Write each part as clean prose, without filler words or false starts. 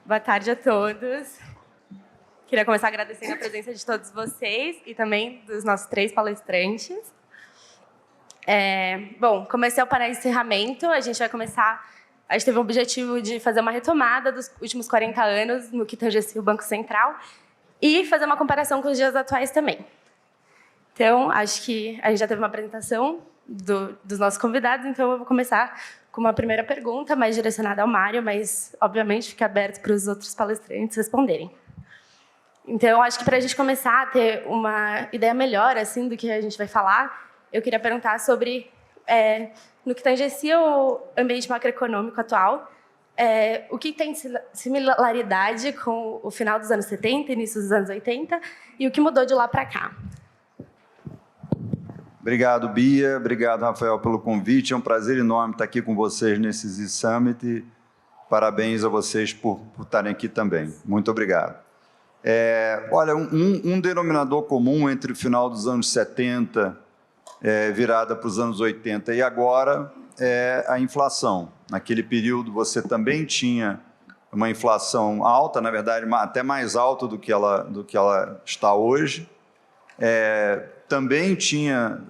Boa tarde a todos. Queria começar agradecendo a presença de todos vocês e também dos nossos 3 palestrantes. Bom, comecei o painel de encerramento. A gente teve o objetivo de fazer uma retomada dos últimos 40 anos no que tangencia o Banco Central e fazer uma comparação com os dias atuais também. Então, acho que a gente já teve uma apresentação dos nossos convidados, então eu vou começar com uma primeira pergunta, mais direcionada ao Mário, mas, obviamente, fica aberto para os outros palestrantes responderem. Então, acho que para a gente começar a ter uma ideia melhor assim, do que a gente vai falar, eu queria perguntar sobre, no que tangencia o ambiente macroeconômico atual, o que tem similaridade com o final dos anos 70, início dos anos 80, e o que mudou de lá para cá. Obrigado, Bia. Obrigado, Rafael, pelo convite. É um prazer enorme estar aqui com vocês nesse Z-Summit. Parabéns a vocês por estarem aqui também. Muito obrigado. Olha, um denominador comum entre o final dos anos 70, virada para os anos 80 e agora, é a inflação. Naquele período, você também tinha uma inflação alta, na verdade, até mais alta do que ela está hoje. Também tinham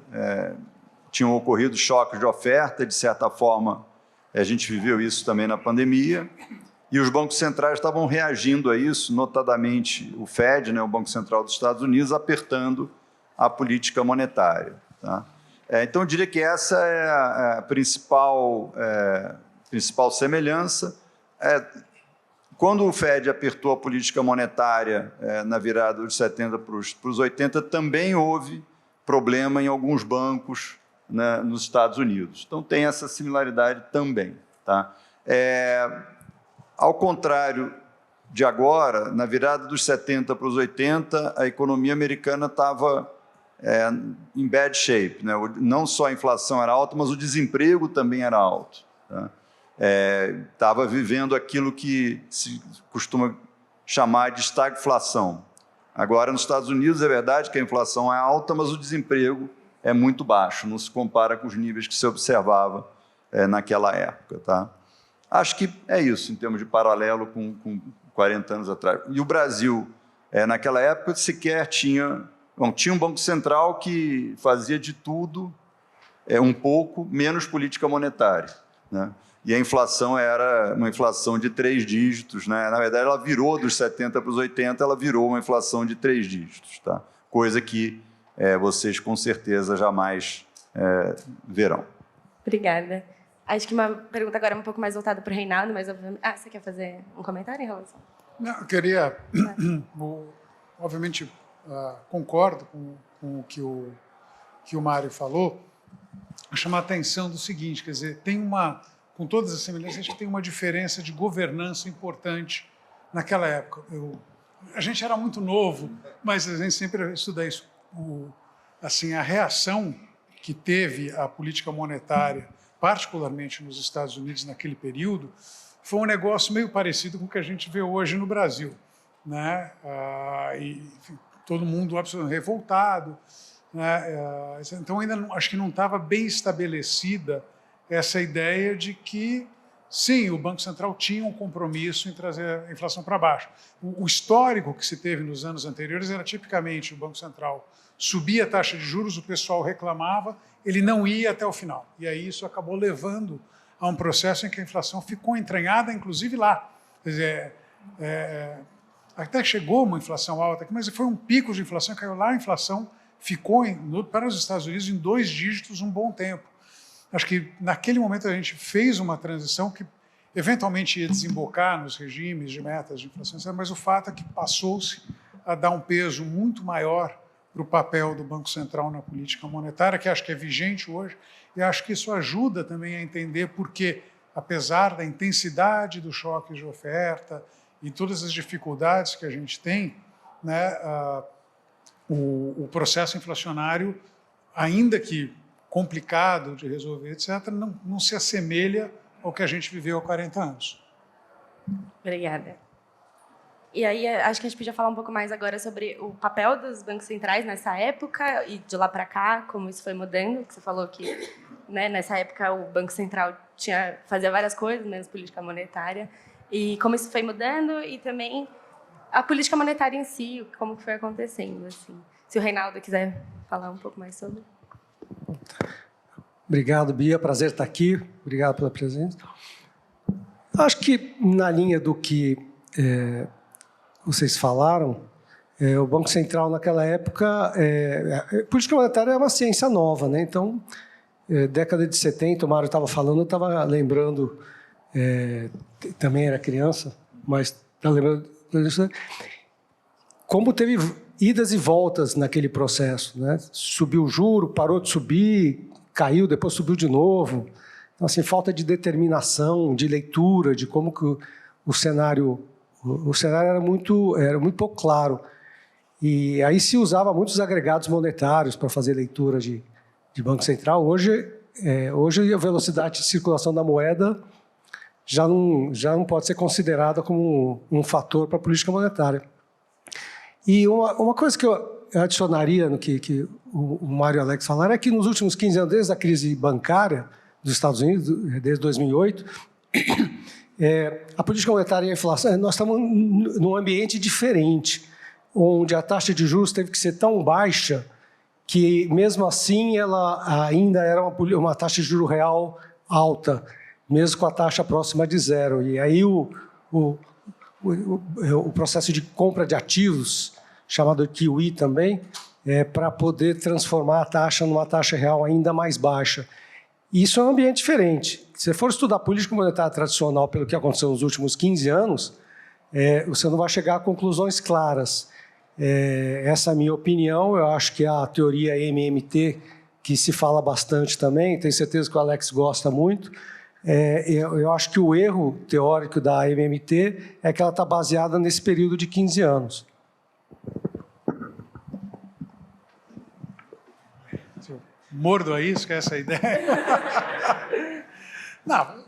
ocorrido choques de oferta, de certa forma, a gente viveu isso também na pandemia, e os bancos centrais estavam reagindo a isso, notadamente o Fed, né, o Banco Central dos Estados Unidos, apertando a política monetária. Tá? Então, eu diria que essa é a principal semelhança. Quando o Fed apertou a política monetária na virada dos 70 para os 80, também houve problema em alguns bancos, né, nos Estados Unidos. Então, tem essa similaridade também. Tá? Ao contrário de agora, na virada dos 70 para os 80, a economia americana estava em bad shape. Né? Não só a inflação era alta, mas o desemprego também era alto. Tá? Estava vivendo aquilo que se costuma chamar de estagflação. Agora, nos Estados Unidos, é verdade que a inflação é alta, mas o desemprego é muito baixo, não se compara com os níveis que se observava naquela época. Tá? Acho que é isso, em termos de paralelo com 40 anos atrás. E o Brasil, naquela época, sequer tinha um Banco Central que fazia de tudo, um pouco, menos política monetária. Né? E a inflação era uma inflação de 3 dígitos. Né? Na verdade, ela virou dos 70 para os 80, ela virou uma inflação de 3 dígitos. Tá? Coisa que vocês, com certeza, jamais verão. Obrigada. Acho que uma pergunta agora um pouco mais voltada para o Reinaldo, mas obviamente... você quer fazer um comentário em relação? Não, eu queria... Obviamente, concordo com o que o Mário falou, chamar a atenção do seguinte, quer dizer, com todas as semelhanças, acho que tem uma diferença de governança importante naquela época. A gente era muito novo, mas a gente sempre estuda isso. Assim, a reação que teve a política monetária, particularmente nos Estados Unidos naquele período, foi um negócio meio parecido com o que a gente vê hoje no Brasil. Né? Enfim, todo mundo absolutamente revoltado. Né? Então, ainda acho que não estava bem estabelecida essa ideia de que, sim, o Banco Central tinha um compromisso em trazer a inflação para baixo. O histórico que se teve nos anos anteriores era tipicamente o Banco Central subia a taxa de juros, o pessoal reclamava, ele não ia até o final. E aí isso acabou levando a um processo em que a inflação ficou entranhada, inclusive lá. Quer dizer, até chegou uma inflação alta, mas foi um pico de inflação, caiu lá, a inflação ficou para os Estados Unidos em 2 dígitos um bom tempo. Acho que naquele momento a gente fez uma transição que eventualmente ia desembocar nos regimes de metas de inflação, mas o fato é que passou-se a dar um peso muito maior para o papel do Banco Central na política monetária, que acho que é vigente hoje, e acho que isso ajuda também a entender por que, apesar da intensidade dos choques de oferta e todas as dificuldades que a gente tem, né, o processo inflacionário, ainda que complicado de resolver, etc., não se assemelha ao que a gente viveu há 40 anos. Obrigada. E aí, acho que a gente podia falar um pouco mais agora sobre o papel dos bancos centrais nessa época e de lá para cá, como isso foi mudando, que você falou que, né, nessa época o Banco Central fazia várias coisas, menos política monetária. E como isso foi mudando e também a política monetária em si, como que foi acontecendo, assim. Se o Reinaldo quiser falar um pouco mais sobre. Obrigado, Bia. Prazer estar aqui. Obrigado pela presença. Acho que, na linha do que vocês falaram, o Banco Central, naquela época, política monetária é uma ciência nova, né? Então, década de 70, o Mário estava falando, eu estava lembrando, também era criança, mas estava lembrando como teve idas e voltas naquele processo, né? Subiu o juro, parou de subir, caiu, depois subiu de novo. Então, assim, falta de determinação, de leitura, de como que o cenário era muito pouco claro. E aí se usava muitos agregados monetários para fazer leitura de Banco Central. Hoje a velocidade de circulação da moeda já não pode ser considerada como um fator para a política monetária. E uma coisa que eu adicionaria no que o Mário e o Alex falaram é que nos últimos 15 anos, desde a crise bancária dos Estados Unidos, desde 2008, a política monetária e a inflação, nós estamos num ambiente diferente, onde a taxa de juros teve que ser tão baixa que, mesmo assim, ela ainda era uma taxa de juros real alta, mesmo com a taxa próxima de zero. E aí o processo de compra de ativos, chamado QE também, para poder transformar a taxa numa taxa real ainda mais baixa. E isso é um ambiente diferente. Se você for estudar política monetária tradicional pelo que aconteceu nos últimos 15 anos, você não vai chegar a conclusões claras. Essa é a minha opinião. Eu acho que a teoria MMT, que se fala bastante também, tenho certeza que o Alex gosta muito, eu acho que o erro teórico da MMT é que ela está baseada nesse período de 15 anos. Mordo a isso, que é essa a ideia? Não,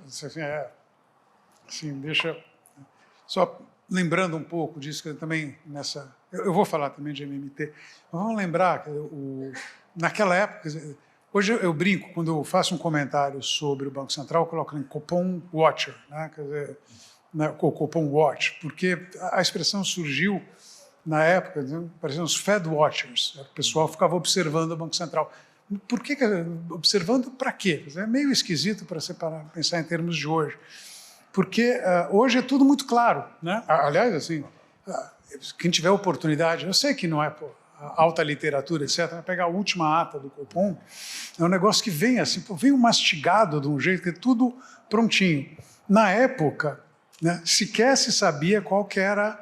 assim, deixa... Só lembrando um pouco disso, que eu também nessa... Eu vou falar também de MMT, mas vamos lembrar que naquela época... Hoje eu brinco, quando eu faço um comentário sobre o Banco Central, eu coloco em Copom Watcher, né? Quer dizer, Copom Watch, porque a expressão surgiu na época, parecendo os Fed Watchers, o pessoal ficava observando o Banco Central. Por que observando para quê? É meio esquisito para você pensar em termos de hoje. Porque hoje é tudo muito claro, né? Aliás, assim, quem tiver oportunidade, eu sei que não é alta literatura, etc., mas pegar a última ata do Copom, é um negócio que vem assim, vem mastigado de um jeito que é tudo prontinho. Na época, né, sequer se sabia qual que era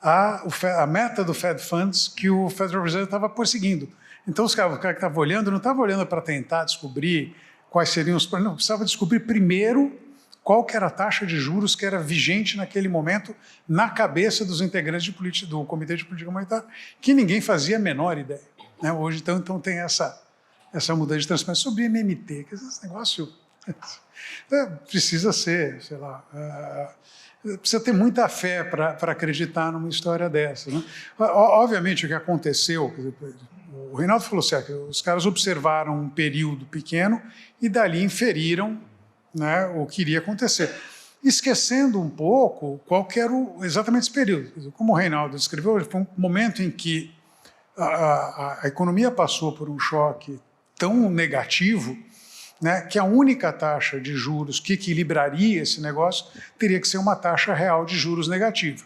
a meta do Fed Funds que o Federal Reserve estava perseguindo. Então, o cara que estava olhando, não estava olhando para tentar descobrir quais seriam os problemas, não, precisava descobrir primeiro qual que era a taxa de juros que era vigente naquele momento na cabeça dos integrantes do Comitê de Política Monetária, que ninguém fazia a menor ideia. Né? Hoje, então tem essa mudança de transparência sobre MMT, que esse negócio precisa ser, sei lá... precisa ter muita fé para acreditar numa história dessa. Né? Obviamente, o que aconteceu... O Reinaldo falou certo, os caras observaram um período pequeno e dali inferiram, né, o que iria acontecer. Esquecendo um pouco qual que era exatamente esse período. Como o Reinaldo descreveu, foi um momento em que a economia passou por um choque tão negativo, né, que a única taxa de juros que equilibraria esse negócio teria que ser uma taxa real de juros negativa.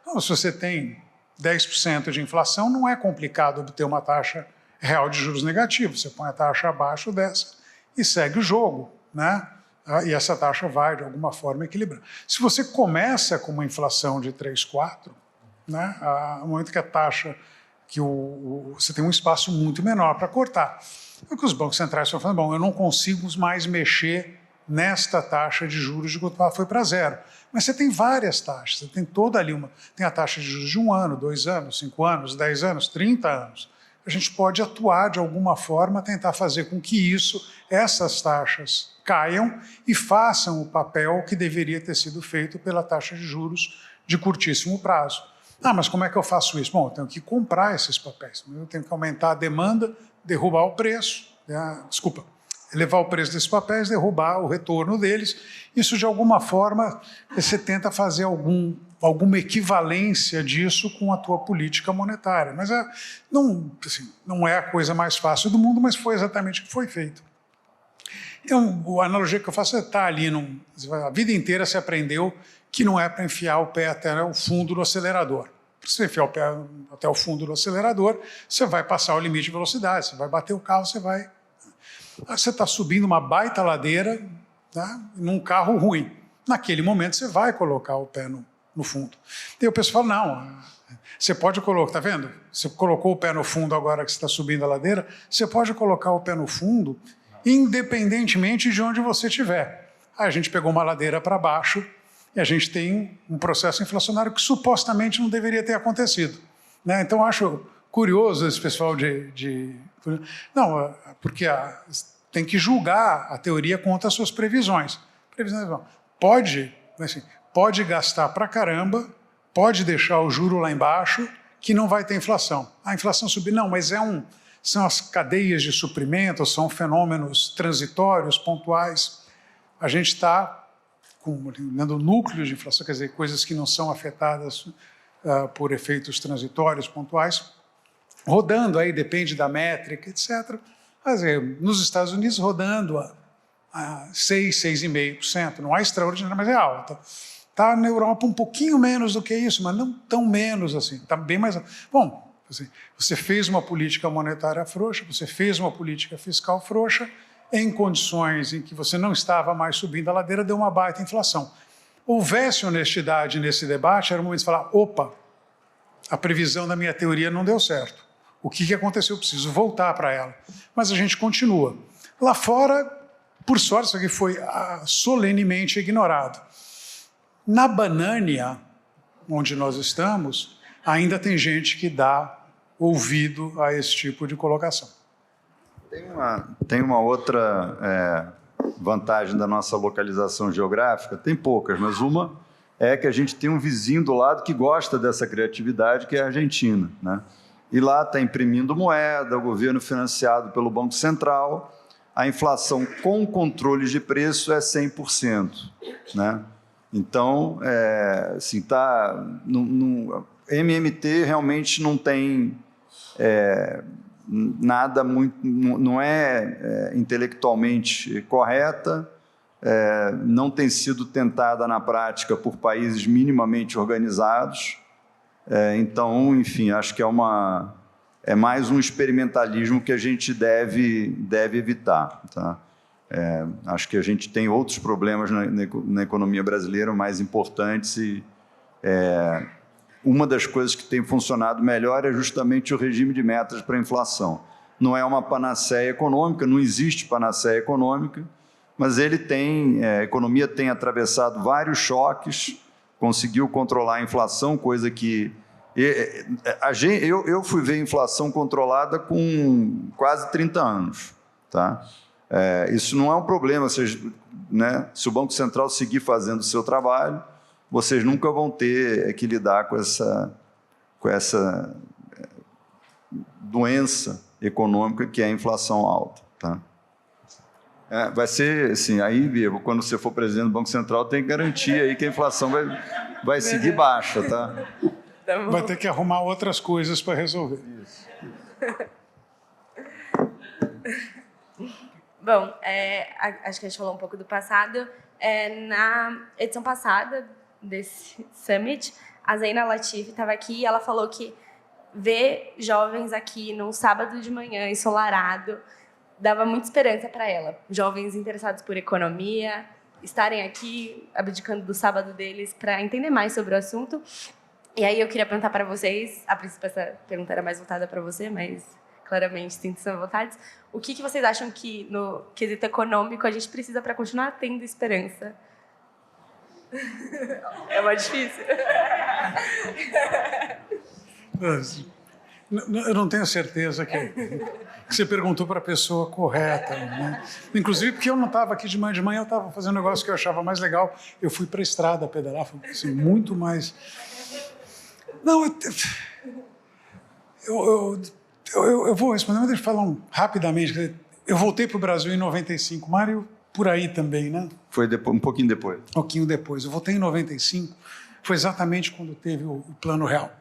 Então, se você tem 10% de inflação, não é complicado obter uma taxa real de juros negativa. Você põe a taxa abaixo dessa e segue o jogo, né? E essa taxa vai, de alguma forma, equilibrar. Se você começa com uma inflação de 3, 4, né? No momento que a taxa, você tem um espaço muito menor para cortar. É o que os bancos centrais estão falando, bom, eu não consigo mais mexer nesta taxa de juros de quando ela foi para zero. Mas você tem várias taxas, você tem toda ali tem a taxa de juros de 1 ano, 2 anos, 5 anos, 10 anos, 30 anos. A gente pode atuar de alguma forma, tentar fazer com que essas taxas caiam e façam o papel que deveria ter sido feito pela taxa de juros de curtíssimo prazo. Mas como é que eu faço isso? Bom, eu tenho que comprar esses papéis, eu tenho que aumentar a demanda, derrubar o preço, elevar o preço desses papéis, derrubar o retorno deles. Isso, de alguma forma, você tenta fazer alguma equivalência disso com a tua política monetária. Mas não é a coisa mais fácil do mundo, mas foi exatamente o que foi feito. A analogia que eu faço é estar ali, a vida inteira se aprendeu que não é para enfiar o pé até o fundo do acelerador. Se você enfiar o pé até o fundo do acelerador, você vai passar o limite de velocidade, você vai bater o carro, você está subindo uma baita ladeira, tá, num carro ruim. Naquele momento você vai colocar o pé no fundo. E o pessoal fala, não, você pode colocar, está vendo? Você colocou o pé no fundo agora que você está subindo a ladeira, você pode colocar o pé no fundo independentemente de onde você estiver. Aí a gente pegou uma ladeira para baixo e a gente tem um processo inflacionário que supostamente não deveria ter acontecido. Né? Então, eu acho curioso esse pessoal Não, porque tem que julgar a teoria contra as suas previsões. Pode gastar para caramba, pode deixar o juro lá embaixo, que não vai ter inflação. A inflação subir, não, mas são as cadeias de suprimento, são fenômenos transitórios, pontuais. A gente está olhando núcleos de inflação, quer dizer, coisas que não são afetadas por efeitos transitórios, pontuais, rodando aí, depende da métrica, etc. Mas, nos Estados Unidos, rodando a 6,5%. Não é extraordinário, mas é alta. Está na Europa um pouquinho menos do que isso, mas não tão menos assim. Está bem mais... Bom, você fez uma política monetária frouxa, você fez uma política fiscal frouxa, em condições em que você não estava mais subindo a ladeira, deu uma baita inflação. Houvesse honestidade nesse debate, era o momento de falar, opa, a previsão da minha teoria não deu certo. O que aconteceu? Eu preciso voltar para ela. Mas a gente continua. Lá fora, por sorte, isso aqui foi solenemente ignorado. Na Banânia, onde nós estamos, ainda tem gente que dá ouvido a esse tipo de colocação. Tem uma outra vantagem da nossa localização geográfica, tem poucas, mas uma é que a gente tem um vizinho do lado que gosta dessa criatividade, que é a Argentina, né? E lá está imprimindo moeda, o governo financiado pelo Banco Central, a inflação com controles de preço é 100%, né? Então, assim, MMT realmente não tem nada muito, não é intelectualmente correta, não tem sido tentada na prática por países minimamente organizados. Então, enfim, acho que é mais um experimentalismo que a gente deve evitar. Tá? Acho que a gente tem outros problemas na economia brasileira mais importantes e uma das coisas que tem funcionado melhor é justamente o regime de metas para a inflação. Não é uma panaceia econômica, não existe panaceia econômica, mas a economia tem atravessado vários choques, conseguiu controlar a inflação, coisa que... Eu fui ver a inflação controlada com quase 30 anos. Tá? Isso não é um problema, né? Se o Banco Central seguir fazendo o seu trabalho, vocês nunca vão ter que lidar com essa doença econômica que é a inflação alta. Tá? Vai ser assim, aí, quando você for presidente do Banco Central, tem que garantir aí que a inflação vai seguir baixa. Tá? Vai ter que arrumar outras coisas para resolver. Isso. Bom, acho que a gente falou um pouco do passado. Na edição passada desse Summit, a Zeina Latif estava aqui e ela falou que ver jovens aqui num sábado de manhã ensolarado dava muita esperança para ela. Jovens interessados por economia, estarem aqui abdicando do sábado deles para entender mais sobre o assunto. E aí eu queria perguntar para vocês, a princípio essa pergunta era mais voltada para você, mas claramente sinto-se à vontade. O que vocês acham que no quesito econômico a gente precisa para continuar tendo esperança? É mais difícil. Eu não tenho certeza que você perguntou para a pessoa correta. Né? Inclusive, porque eu não estava aqui de manhã, eu estava fazendo um negócio que eu achava mais legal. Eu fui para a estrada pedalar, foi assim, muito mais... Não, eu vou responder, mas deixa eu falar rapidamente. eu voltei para o Brasil em 95, Mário, por aí também, né? Foi depois, um pouquinho depois. Um pouquinho depois. Eu voltei em 95, foi exatamente quando teve o Plano Real,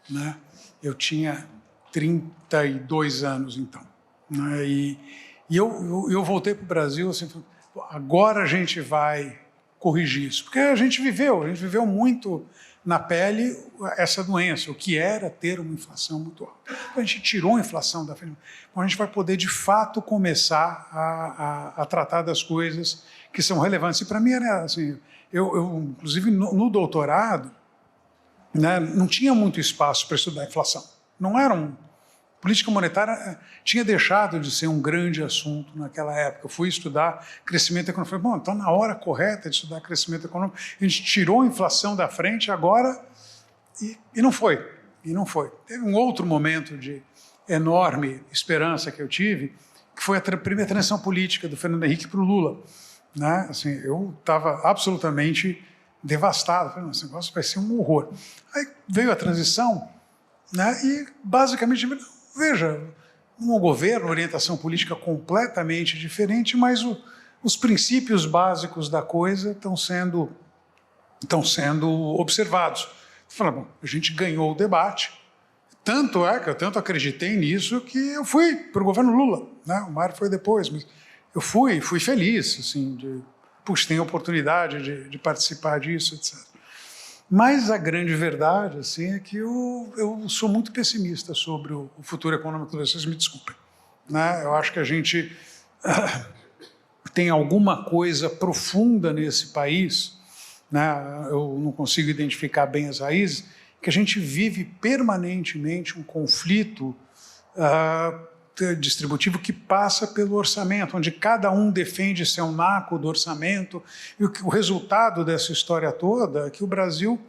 né? Eu tinha 32 anos, então. Né? E eu voltei para o Brasil assim, agora a gente vai corrigir isso. Porque a gente viveu muito na pele essa doença, o que era ter uma inflação muito alta. Então, a gente tirou a inflação da frente. Então, a gente vai poder, de fato, começar a tratar das coisas que são relevantes. E, para mim, era assim, eu inclusive, no doutorado, né, não tinha muito espaço para estudar a inflação. Não era política monetária tinha deixado de ser um grande assunto naquela época. Eu fui estudar crescimento econômico. Falei, bom, então na hora correta de estudar crescimento econômico, a gente tirou a inflação da frente agora e não foi. E não foi. Teve um outro momento de enorme esperança que eu tive, que foi a primeira transição política do Fernando Henrique para o Lula. Né? Assim, eu estava absolutamente devastado. Falei, esse negócio vai ser um horror. Aí veio a transição, né? E basicamente, veja, um governo, orientação política completamente diferente, mas os princípios básicos da coisa estão sendo observados. Fala, bom, a gente ganhou o debate, tanto é que eu tanto acreditei nisso que eu fui para o governo Lula, né? O Mário foi depois, mas eu fui feliz, assim, puxa, tem a oportunidade de participar disso, etc. Mas a grande verdade assim, é que eu sou muito pessimista sobre o futuro econômico do Brasil, vocês me desculpem. Né? Eu acho que a gente tem alguma coisa profunda nesse país, né? Eu não consigo identificar bem as raízes, que a gente vive permanentemente um conflito distributivo que passa pelo orçamento, onde cada um defende seu naco do orçamento, e o resultado dessa história toda é que o Brasil,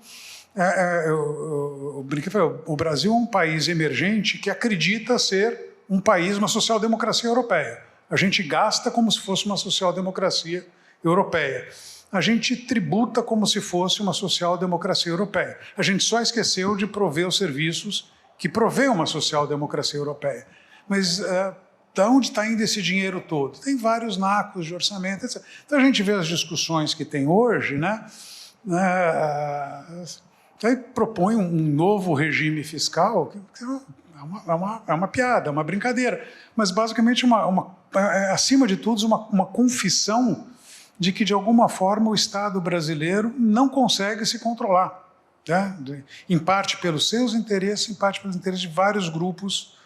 o Brasil é um país emergente que acredita ser um país, uma social-democracia europeia. A gente gasta como se fosse uma social-democracia europeia. A gente tributa como se fosse uma social-democracia europeia. A gente só esqueceu de prover os serviços que provê uma social-democracia europeia. Mas de onde está indo esse dinheiro todo? Tem vários nacos de orçamento, etc. Então a gente vê as discussões que tem hoje, né? Aí propõe um novo regime fiscal, que é uma piada, é uma brincadeira, mas basicamente, acima de tudo, uma confissão de que, de alguma forma, o Estado brasileiro não consegue se controlar, né? Em parte pelos seus interesses, em parte pelos interesses de vários grupos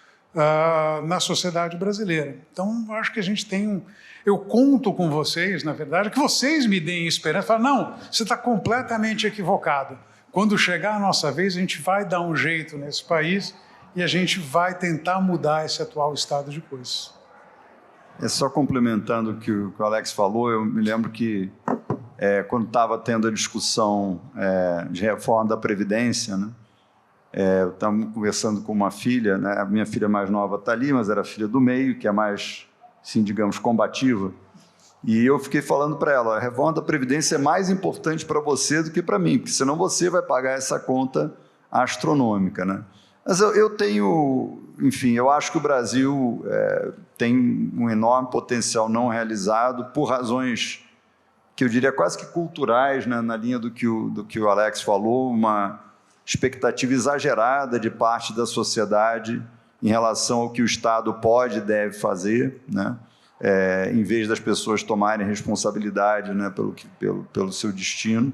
na sociedade brasileira. Então, acho que a gente tem eu conto com vocês, na verdade, que vocês me deem esperança. Falam, não, você está completamente equivocado. Quando chegar a nossa vez, a gente vai dar um jeito nesse país e a gente vai tentar mudar esse atual estado de coisas. Só complementando o que o Alex falou, eu me lembro que quando estava tendo a discussão de reforma da Previdência, né, eu estava conversando com uma filha, né, a minha filha mais nova está ali, mas era a filha do meio, que é mais, assim, digamos, combativa, e eu fiquei falando para ela, a reforma da Previdência é mais importante para você do que para mim, porque senão você vai pagar essa conta astronômica, né? Mas eu tenho, enfim, eu acho que o Brasil tem um enorme potencial não realizado por razões que eu diria quase que culturais, né, na linha do que o Alex falou, uma expectativa exagerada de parte da sociedade em relação ao que o Estado pode e deve fazer, né, em vez das pessoas tomarem responsabilidade, né, pelo seu destino.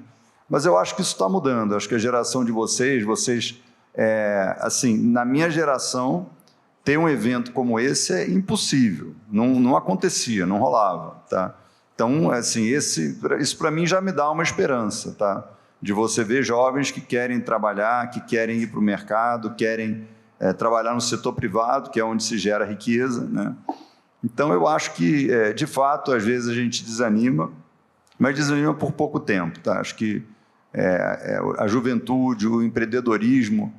Mas eu acho que isso está mudando, acho que a geração de vocês assim, na minha geração, ter um evento como esse é impossível, não acontecia, não rolava, tá? Então, assim, isso para mim já me dá uma esperança, tá? De você ver jovens que querem trabalhar, que querem ir para o mercado, querem trabalhar no setor privado, que é onde se gera riqueza, né? Então, eu acho que, de fato, às vezes a gente desanima, mas desanima por pouco tempo, tá? Acho que a juventude, o empreendedorismo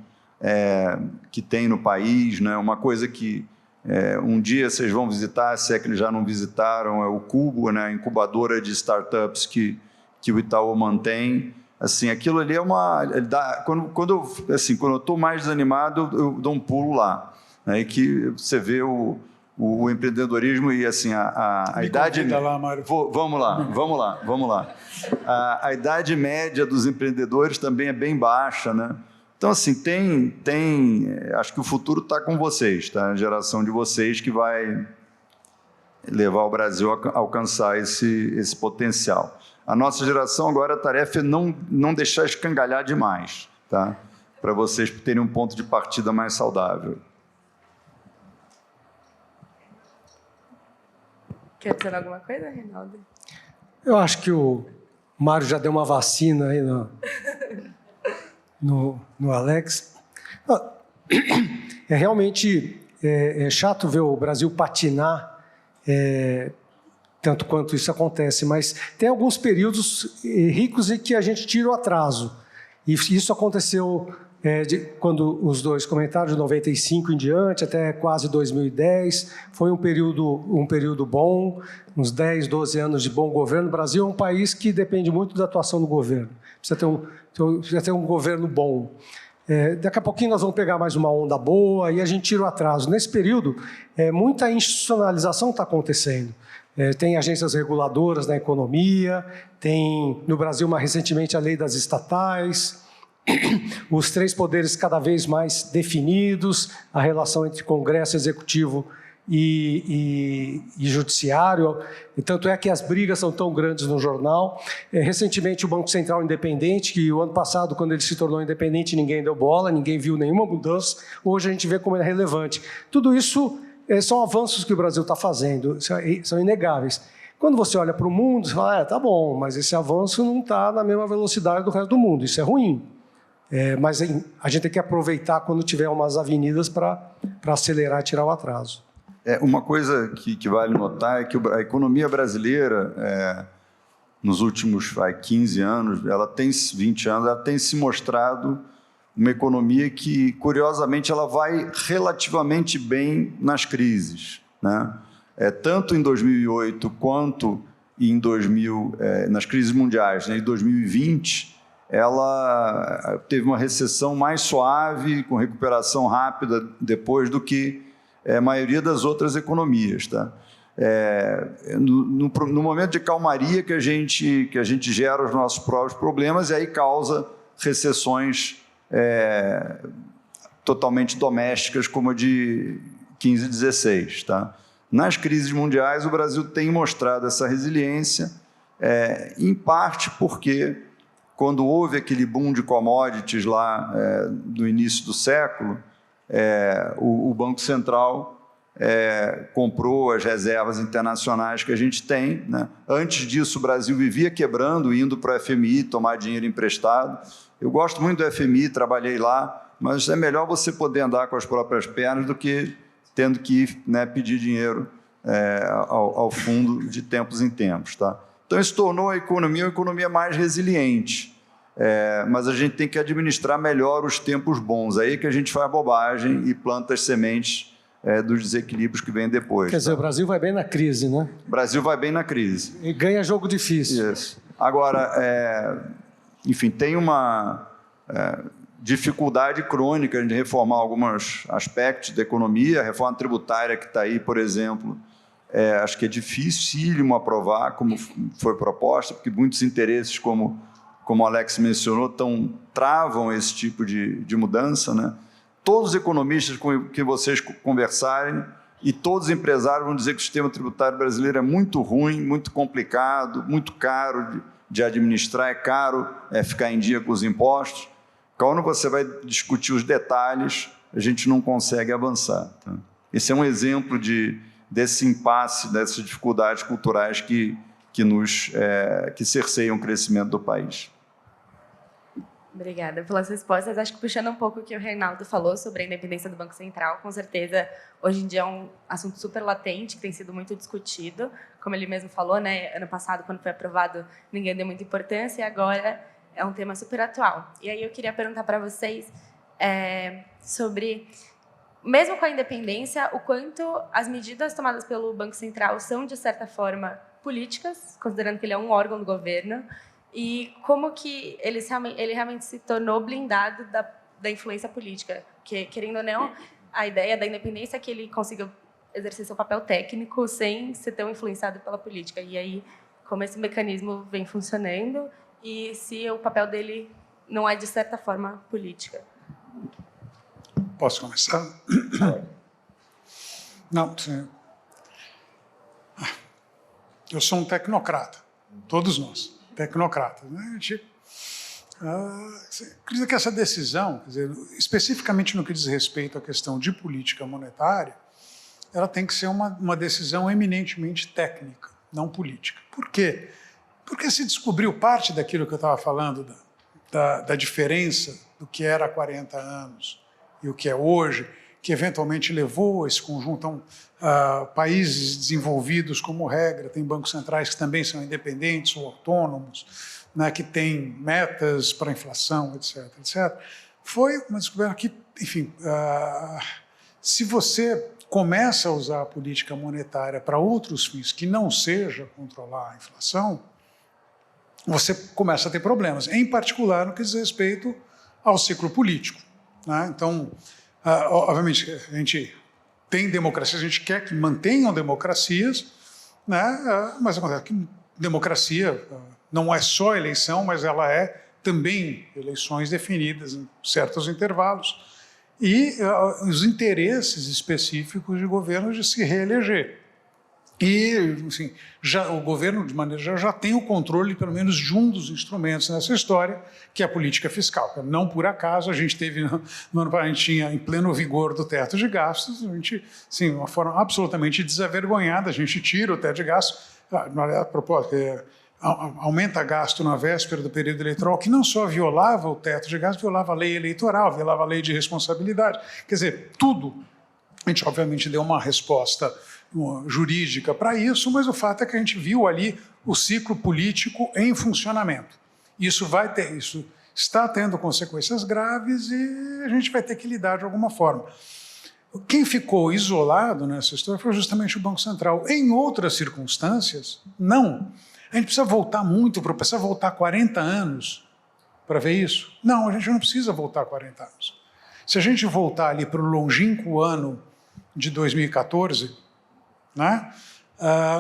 que tem no país, né? Uma coisa que um dia vocês vão visitar, se é que eles já não visitaram, é o Cubo, né? A incubadora de startups que o Itaú mantém. Assim, aquilo ali quando eu estou mais desanimado, eu dou um pulo lá, né? E que você vê o empreendedorismo e assim a idade lá, Mário. vamos lá. A idade média dos empreendedores também é bem baixa, né? Então assim acho que o futuro está com vocês, tá? A geração de vocês que vai levar o Brasil a alcançar esse potencial. A nossa geração agora a tarefa é não deixar escangalhar demais, tá? Para vocês terem um ponto de partida mais saudável. Quer dizer alguma coisa, Reinaldo? Eu acho que o Mário já deu uma vacina aí no Alex. É realmente chato ver o Brasil patinar, tanto quanto isso acontece, mas tem alguns períodos ricos em que a gente tira o atraso. E isso aconteceu quando os dois comentaram, de 95 em diante, até quase 2010, foi um período bom, uns 10, 12 anos de bom governo. O Brasil é um país que depende muito da atuação do governo, precisa ter um governo bom. Daqui a pouquinho nós vamos pegar mais uma onda boa e a gente tira o atraso. Nesse período, muita institucionalização está acontecendo. Tem agências reguladoras na economia, tem no Brasil recentemente a lei das estatais, os 3 poderes cada vez mais definidos, a relação entre Congresso, Executivo e Judiciário, e tanto é que as brigas são tão grandes no jornal. Recentemente o Banco Central independente, que o ano passado, quando ele se tornou independente, ninguém deu bola, ninguém viu nenhuma mudança, hoje a gente vê como é relevante. Tudo isso são avanços que o Brasil está fazendo, são inegáveis. Quando você olha para o mundo, você fala, tá bom, mas esse avanço não está na mesma velocidade do resto do mundo, isso é ruim. Mas a gente tem que aproveitar quando tiver umas avenidas para acelerar e tirar o atraso. Uma coisa que vale notar é que a economia brasileira, nos últimos 15 anos, 20 anos, ela tem se mostrado uma economia que, curiosamente, ela vai relativamente bem nas crises, né? Tanto em 2008 quanto nas crises mundiais, né? Em 2020, ela teve uma recessão mais suave, com recuperação rápida depois do que a maioria das outras economias, tá? No momento de calmaria que a gente gera os nossos próprios problemas e aí causa recessões totalmente domésticas, como a de 15 e 16. Tá? Nas crises mundiais, o Brasil tem mostrado essa resiliência, em parte porque, quando houve aquele boom de commodities lá no início do século, o Banco Central comprou as reservas internacionais que a gente tem, né? Antes disso, o Brasil vivia quebrando, indo para o FMI tomar dinheiro emprestado. Eu gosto muito do FMI, trabalhei lá, mas é melhor você poder andar com as próprias pernas do que tendo que ir, né, pedir dinheiro ao fundo de tempos em tempos. Tá? Então, isso tornou a economia uma economia mais resiliente, mas a gente tem que administrar melhor os tempos bons. Aí que a gente faz bobagem e planta as sementes dos desequilíbrios que vêm depois. Quer dizer, o Brasil vai bem na crise, né? O Brasil vai bem na crise. E ganha jogo difícil. Isso. Agora, enfim, tem uma dificuldade crônica de reformar alguns aspectos da economia. A reforma tributária que está aí, por exemplo, acho que é dificílimo aprovar, como foi proposta, porque muitos interesses, como o Alex mencionou, travam esse tipo de mudança, né? Todos os economistas com que vocês conversarem e todos os empresários vão dizer que o sistema tributário brasileiro é muito ruim, muito complicado, muito caro de administrar, é caro ficar em dia com os impostos. Quando você vai discutir os detalhes, a gente não consegue avançar. Tá? Esse é um exemplo desse impasse, dessas dificuldades culturais que cerceiam o crescimento do país. Obrigada pelas respostas. Acho que puxando um pouco o que o Reinaldo falou sobre a independência do Banco Central, com certeza, hoje em dia é um assunto super latente, que tem sido muito discutido. Como ele mesmo falou, né, ano passado, quando foi aprovado, ninguém deu muita importância, e agora é um tema super atual. E aí eu queria perguntar para vocês sobre, mesmo com a independência, o quanto as medidas tomadas pelo Banco Central são, de certa forma, políticas, considerando que ele é um órgão do governo, e como que ele realmente se tornou blindado da influência política. Que, querendo ou não, a ideia da independência é que ele consiga exercer seu papel técnico sem ser tão influenciado pela política. E aí, como esse mecanismo vem funcionando e se o papel dele não é, de certa forma, política. Posso começar? Não, sim. Eu sou um tecnocrata, todos nós, tecnocratas. Né? A gente acredita que essa decisão, quer dizer, especificamente no que diz respeito à questão de política monetária, ela tem que ser uma decisão eminentemente técnica, não política. Por quê? Porque se descobriu parte daquilo que eu estava falando, da diferença do que era há 40 anos e o que é hoje, que eventualmente levou esse conjunto. Então, países desenvolvidos, como regra, têm bancos centrais que também são independentes ou autônomos, né, que têm metas para a inflação, etc., etc. Foi uma descoberta que, enfim, se você começa a usar a política monetária para outros fins que não seja controlar a inflação, você começa a ter problemas, em particular no que diz respeito ao ciclo político. Né? Então, obviamente, a gente tem democracia, a gente quer que mantenham democracias, né? Mas acontece que democracia não é só eleição, mas ela é também eleições definidas em certos intervalos e os interesses específicos de governo de se reeleger. E, assim, o governo, de maneira geral, já tem o controle, pelo menos, de um dos instrumentos nessa história, que é a política fiscal. Não por acaso, a gente teve, no ano passado, a gente tinha em pleno vigor do teto de gastos, a gente, sim, de uma forma absolutamente desavergonhada, a gente tira o teto de gastos, a propósito, aumenta gasto na véspera do período eleitoral, que não só violava o teto de gastos, violava a lei eleitoral, violava a lei de responsabilidade. Quer dizer, tudo. A gente, obviamente, deu uma resposta jurídica para isso, mas o fato é que a gente viu ali o ciclo político em funcionamento. Isso está tendo consequências graves e a gente vai ter que lidar de alguma forma. Quem ficou isolado nessa história foi justamente o Banco Central. Em outras circunstâncias, não. A gente precisa voltar precisa voltar 40 anos para ver isso? Não, a gente não precisa voltar 40 anos. Se a gente voltar ali para o longínquo ano de 2014, né,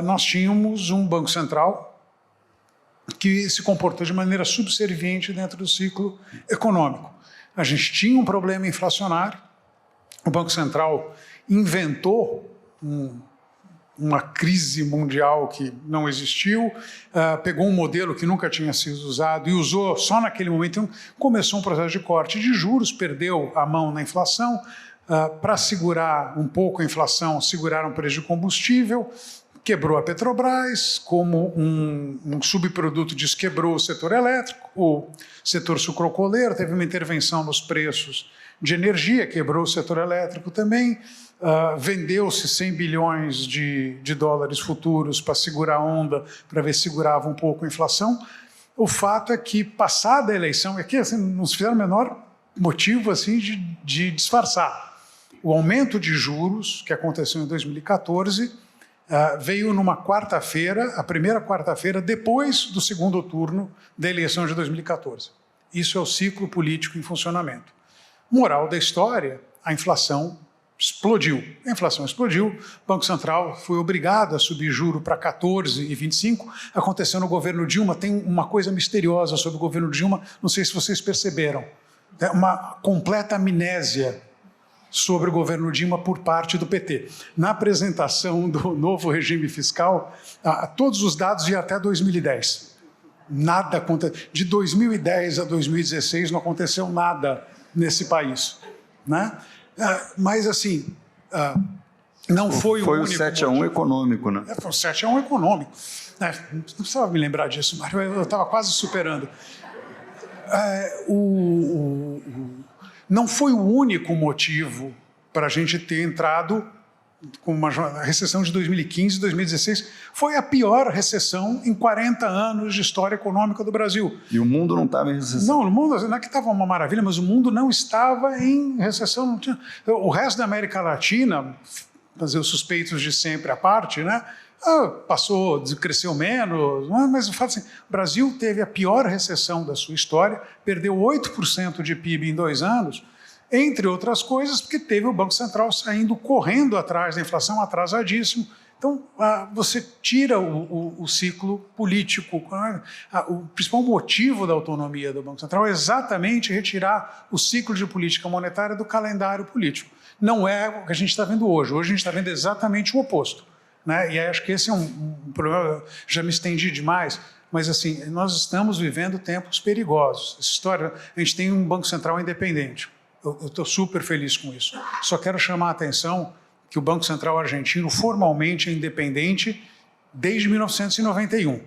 nós tínhamos um Banco Central que se comportou de maneira subserviente dentro do ciclo econômico. A gente tinha um problema inflacionário, o Banco Central inventou uma crise mundial que não existiu, pegou um modelo que nunca tinha sido usado e usou só naquele momento. Então, começou um processo de corte de juros, perdeu a mão na inflação, para segurar um pouco a inflação, seguraram o preço de combustível, quebrou a Petrobras, como um subproduto disso, quebrou o setor elétrico, o setor sucrocoleiro, teve uma intervenção nos preços de energia, quebrou o setor elétrico também, vendeu-se 100 bilhões de dólares futuros para segurar a onda, para ver se segurava um pouco a inflação. O fato é que, passada a eleição, e aqui assim, não se fizeram o menor motivo assim, de disfarçar, o aumento de juros que aconteceu em 2014 veio numa quarta-feira, a primeira quarta-feira depois do segundo turno da eleição de 2014. Isso é o ciclo político em funcionamento. Moral da história, a inflação explodiu. A inflação explodiu, o Banco Central foi obrigado a subir juro para 14,25. Aconteceu no governo Dilma, tem uma coisa misteriosa sobre o governo Dilma, não sei se vocês perceberam, é uma completa amnésia sobre o governo Dilma por parte do PT. Na apresentação do novo regime fiscal, todos os dados iam até 2010. Nada aconteceu. De 2010 a 2016 não aconteceu nada nesse país, né? Mas, assim, não foi o único... Foi o 7-1 econômico, né? Foi o 7-1 econômico. Não precisava me lembrar disso, Mário, eu estava quase superando. Não foi o único motivo para a gente ter entrado com uma recessão de 2015 e 2016. Foi a pior recessão em 40 anos de história econômica do Brasil. E o mundo não estava em recessão? Não, o mundo não é que estava uma maravilha, mas o mundo não estava em recessão. Não tinha. O resto da América Latina, fazer os suspeitos de sempre à parte, né? Cresceu menos, mas o fato é assim, o Brasil teve a pior recessão da sua história, perdeu 8% de PIB em 2 anos, Entre outras coisas, porque teve o Banco Central saindo correndo atrás da inflação, atrasadíssimo. Então, você tira o ciclo político. O principal motivo da autonomia do Banco Central é exatamente retirar o ciclo de política monetária do calendário político. Não é o que a gente está vendo hoje. Hoje a gente está vendo exatamente o oposto, né? E aí acho que esse é um problema, já me estendi demais, mas assim, nós estamos vivendo tempos perigosos. Essa história, a gente tem um Banco Central independente. Eu estou super feliz com isso. Só quero chamar a atenção que o Banco Central argentino formalmente é independente desde 1991.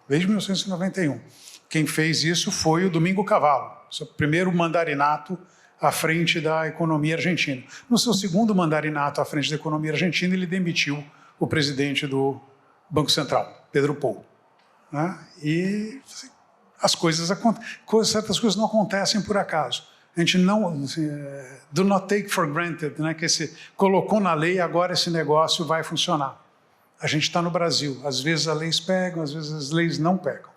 Desde 1991. Quem fez isso foi o Domingo Cavallo, seu primeiro mandarinato à frente da economia argentina. No seu segundo mandarinato à frente da economia argentina, ele demitiu o presidente do Banco Central, Pedro Pou, né? E as certas coisas não acontecem por acaso. A gente não, do not take for granted, né, que se colocou na lei, agora esse negócio vai funcionar. A gente está no Brasil, às vezes as leis pegam, às vezes as leis não pegam.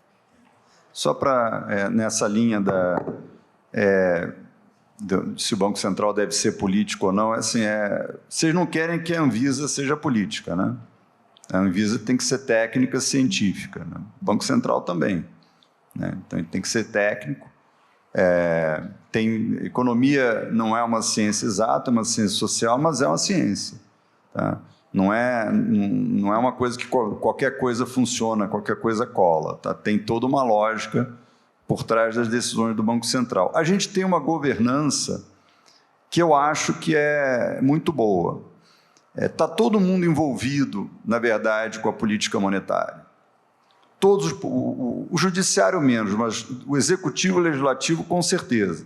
Só para, nessa linha se o Banco Central deve ser político ou não, assim, vocês não querem que a Anvisa seja política, né? A Anvisa tem que ser técnica, científica, né? O Banco Central também, né? Então, ele tem que ser técnico. Economia não é uma ciência exata, é uma ciência social, mas é uma ciência, tá? Não é uma coisa que qualquer coisa funciona, qualquer coisa cola, tá? Tem toda uma lógica por trás das decisões do Banco Central. A gente tem uma governança que eu acho que é muito boa. Está todo mundo envolvido, na verdade, com a política monetária. Todos, o judiciário menos, mas o executivo e o legislativo com certeza.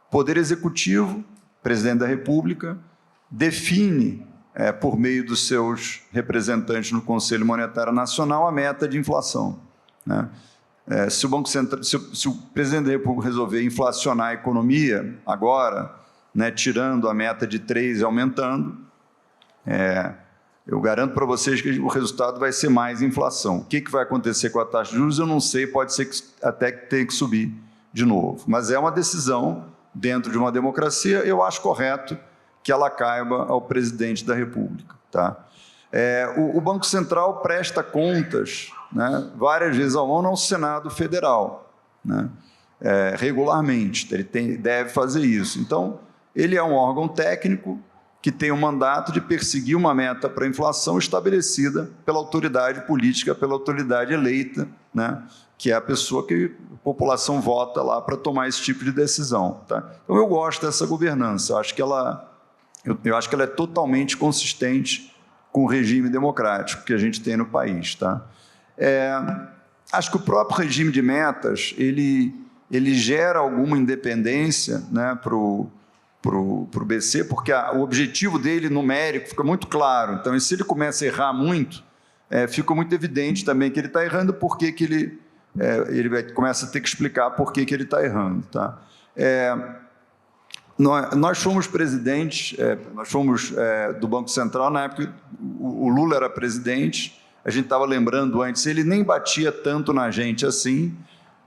O Poder Executivo, presidente da República, define, por meio dos seus representantes no Conselho Monetário Nacional, a meta de inflação, né? Se o Banco Central, se o presidente da República resolver inflacionar a economia agora, né, tirando a meta de 3 e aumentando, eu garanto para vocês que o resultado vai ser mais inflação. O que vai acontecer com a taxa de juros, eu não sei, pode ser que até que tenha que subir de novo. Mas é uma decisão dentro de uma democracia, eu acho correto que ela caiba ao presidente da República, tá? O Banco Central presta contas, né, várias vezes ao ano ao Senado Federal, né, regularmente, ele deve fazer isso. Então, ele é um órgão técnico que tem o mandato de perseguir uma meta para a inflação estabelecida pela autoridade política, pela autoridade eleita, né, que é a pessoa que a população vota lá para tomar esse tipo de decisão, tá? Então, eu gosto dessa governança, eu acho que ela é totalmente consistente com o regime democrático que a gente tem no país, tá? Acho que o próprio regime de metas, ele gera alguma independência, né, para o BC, porque o objetivo dele numérico fica muito claro. Então, se ele começa a errar muito, fica muito evidente também que ele está errando, porque que ele começa a ter que explicar por que ele está errando, tá? Nós fomos presidentes, nós fomos do Banco Central na época o Lula era presidente. A gente estava lembrando antes, ele nem batia tanto na gente assim,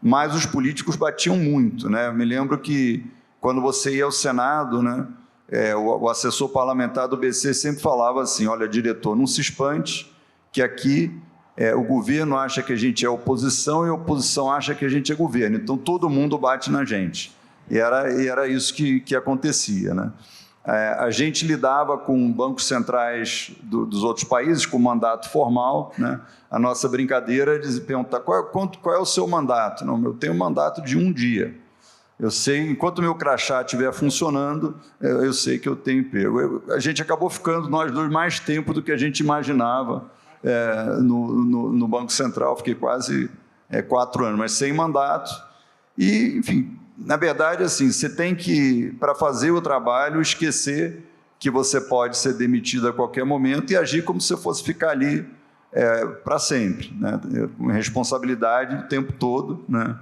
mas os políticos batiam muito, né? Eu me lembro que quando você ia ao Senado, né, o assessor parlamentar do BC sempre falava assim: olha, diretor, não se espante que aqui o governo acha que a gente é oposição e a oposição acha que a gente é governo, então todo mundo bate na gente. E era isso que acontecia, né? A gente lidava com bancos centrais dos outros países, com mandato formal, né? A nossa brincadeira é perguntar qual é o seu mandato. Não, eu tenho um mandato de 1 dia. Eu sei, enquanto o meu crachá estiver funcionando, eu sei que eu tenho emprego. A gente acabou ficando, nós dois, mais tempo do que a gente imaginava no Banco Central. Fiquei quase 4 anos, mas sem mandato. E, enfim, na verdade, assim, você tem que, para fazer o trabalho, esquecer que você pode ser demitido a qualquer momento e agir como se fosse ficar ali para sempre, né? Com responsabilidade o tempo todo, né?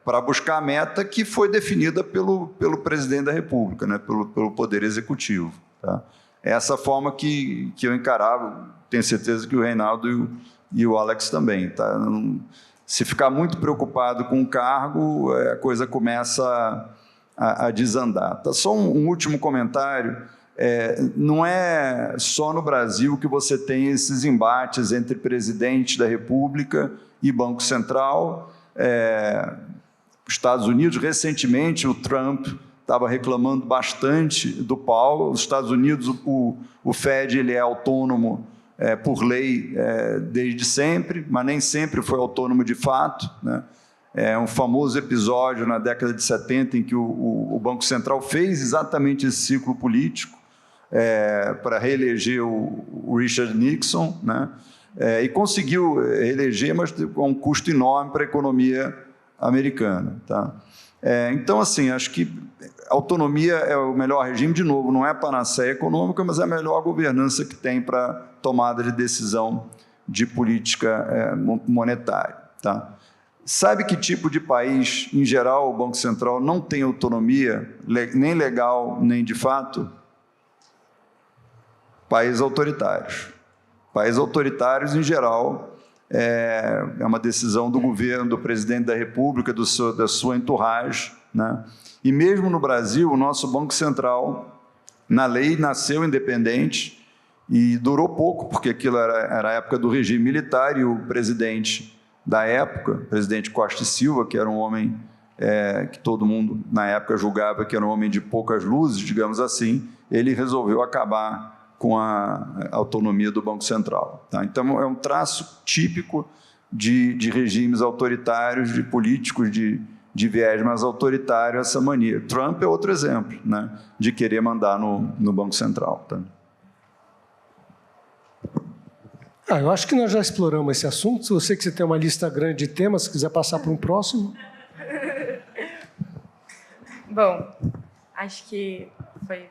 Para buscar a meta que foi definida pelo presidente da República, né? Pelo Poder Executivo, tá? É essa forma que eu encarava, tenho certeza que o Reinaldo e o Alex também, tá? Se ficar muito preocupado com o cargo, a coisa começa a desandar. Tá? Só um último comentário. Não é só no Brasil que você tem esses embates entre presidente da República e Banco Central. Estados Unidos, recentemente, o Trump estava reclamando bastante do Powell. Os Estados Unidos, o Fed ele é autônomo por lei desde sempre, mas nem sempre foi autônomo de fato, né? Um famoso episódio na década de 70 em que o Banco Central fez exatamente esse ciclo político para reeleger o Richard Nixon, né? E conseguiu reeleger, mas com um custo enorme para a economia americana. Tá? Então, assim, acho que a autonomia é o melhor regime, de novo, não é a panaceia econômica, mas é a melhor governança que tem para tomada de decisão de política monetária. Tá? Sabe que tipo de país, em geral, o Banco Central não tem autonomia, nem legal, nem de fato? Países autoritários. Países autoritários, em geral, é uma decisão do governo, do presidente da República, da sua entourage, né? E mesmo no Brasil, o nosso Banco Central, na lei, nasceu independente e durou pouco, porque aquilo era a época do regime militar, e o presidente da época, o presidente Costa e Silva, que era um homem que todo mundo, na época, julgava que era um homem de poucas luzes, digamos assim, ele resolveu acabar com a autonomia do Banco Central. Tá? Então, é um traço típico de regimes autoritários, de políticos de viés mais autoritário, essa mania. Trump é outro exemplo, né, de querer mandar no Banco Central. Tá? Eu acho que nós já exploramos esse assunto. Se você tem uma lista grande de temas, se quiser passar para um próximo. Bom, acho que foi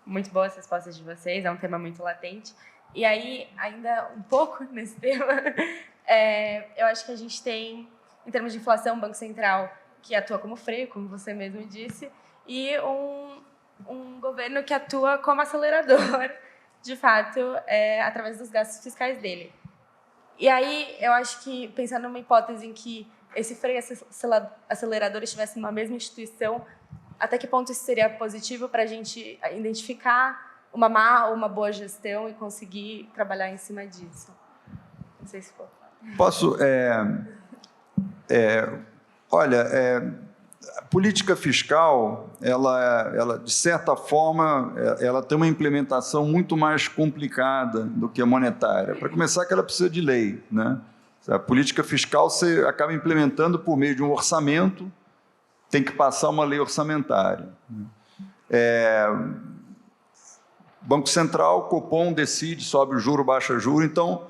muito boa as respostas de vocês, é um tema muito latente. E aí, ainda um pouco nesse tema, eu acho que a gente tem, em termos de inflação, um Banco Central que atua como freio, como você mesmo disse, e um governo que atua como acelerador, de fato, através dos gastos fiscais dele. E aí, eu acho que, pensando numa hipótese em que esse freio acelerador estivesse numa mesma instituição, até que ponto isso seria positivo para a gente identificar uma má ou uma boa gestão e conseguir trabalhar em cima disso? Não sei se for. Posso? Olha, a política fiscal, ela, de certa forma, ela tem uma implementação muito mais complicada do que a monetária. Para começar, que ela precisa de lei, né? A política fiscal você acaba implementando por meio de um orçamento, tem que passar uma lei orçamentária. Banco Central, Copom decide, sobe o juro, baixa o juro. Então,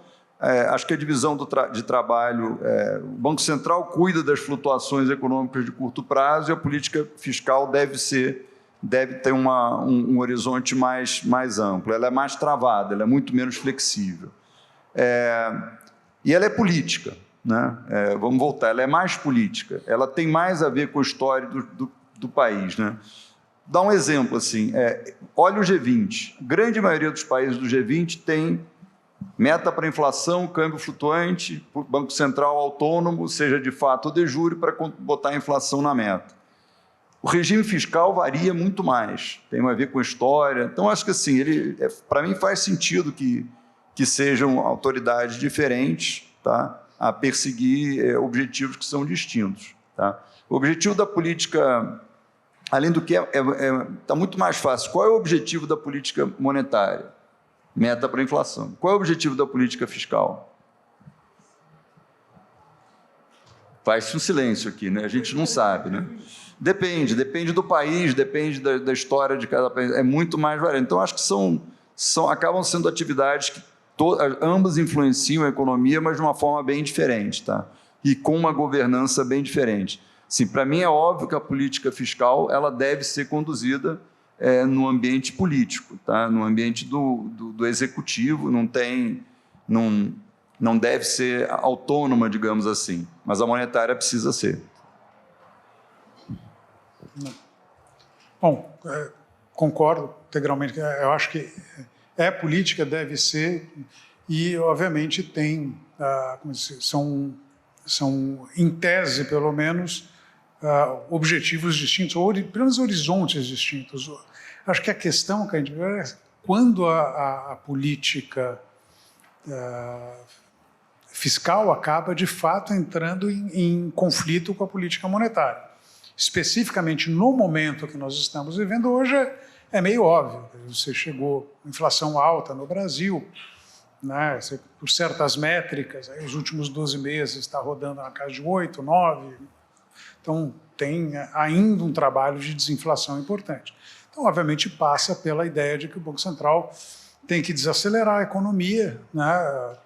acho que a divisão de trabalho, o Banco Central cuida das flutuações econômicas de curto prazo e a política fiscal deve ter um horizonte mais amplo. Ela é mais travada, ela é muito menos flexível. E ela é política. Né? Vamos voltar, ela é mais política, ela tem mais a ver com a história do país. Né? Dá um exemplo, assim, olha o G20, a grande maioria dos países do G20 tem meta para inflação, câmbio flutuante, Banco Central autônomo, seja de fato ou de jure, para botar a inflação na meta. O regime fiscal varia muito mais, tem a ver com a história, então acho que assim, para mim faz sentido que sejam autoridades diferentes, tá? A perseguir objetivos que são distintos. Tá? O objetivo da política, além do que está muito mais fácil. Qual é o objetivo da política monetária? Meta para a inflação. Qual é o objetivo da política fiscal? Faz-se um silêncio aqui, né? A gente não sabe. Né? Depende do país, depende da história de cada país. É muito mais variado. Então, acho que acabam sendo atividades que ambas influenciam a economia, mas de uma forma bem diferente, tá? E com uma governança bem diferente. Sim, para mim é óbvio que a política fiscal ela deve ser conduzida no ambiente político, tá? No ambiente do executivo, não deve ser autônoma, digamos assim, mas a monetária precisa ser. Bom, concordo integralmente. Eu acho que política, deve ser, e, obviamente, tem, são, em tese, pelo menos, objetivos distintos, ou pelo menos horizontes distintos. Acho que a questão que a gente vê é quando a política fiscal acaba, de fato, entrando em conflito com a política monetária. Especificamente no momento que nós estamos vivendo hoje, é meio óbvio. Você chegou a inflação alta no Brasil, né? Por certas métricas, aí os últimos 12 meses está rodando na casa de 8, 9. Então, tem ainda um trabalho de desinflação importante. Então, obviamente, passa pela ideia de que o Banco Central tem que desacelerar a economia, né?